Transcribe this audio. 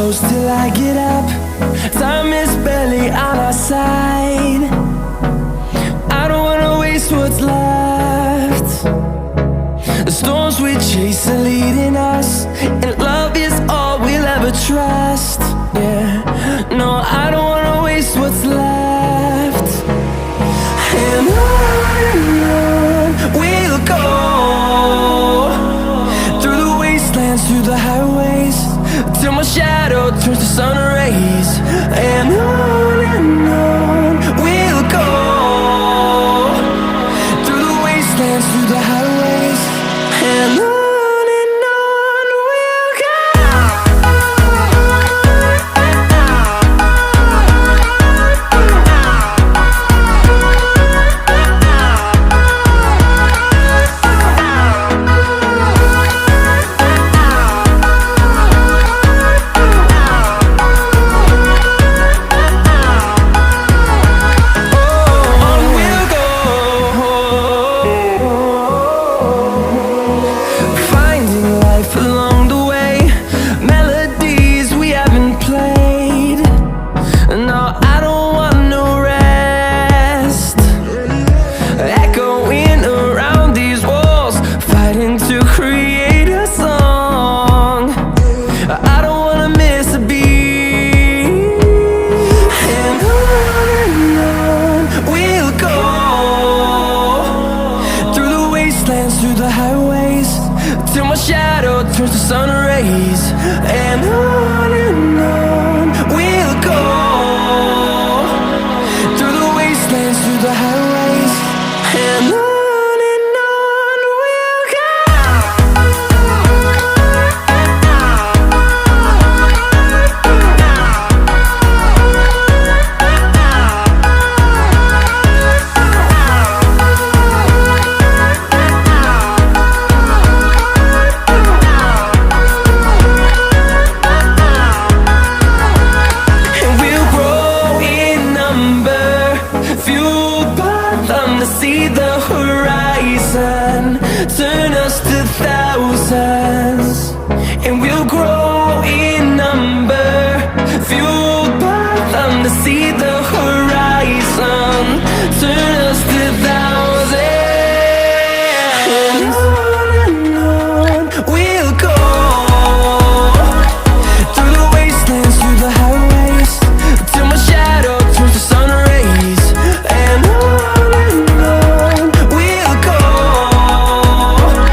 close till I get up. Time is barely on our side. I don't wanna waste what's left. The storms we chase are leading us, and love is all we'll ever trust. Yeah, no, I don't wanna waste what's left. And on we'll go, through the wastelands, through the highways, till my shadow turns to sun rays. And on we'll go, through the wastelands, through the highways, and on we'll go. Through the highways, till my shadow turns to sun rays. And on we'll go, through the wastelands, through the highways, and on we'll go. See the horizon, turn us to thousands, and we'll grow in number, fueled by them to see the horizon, turn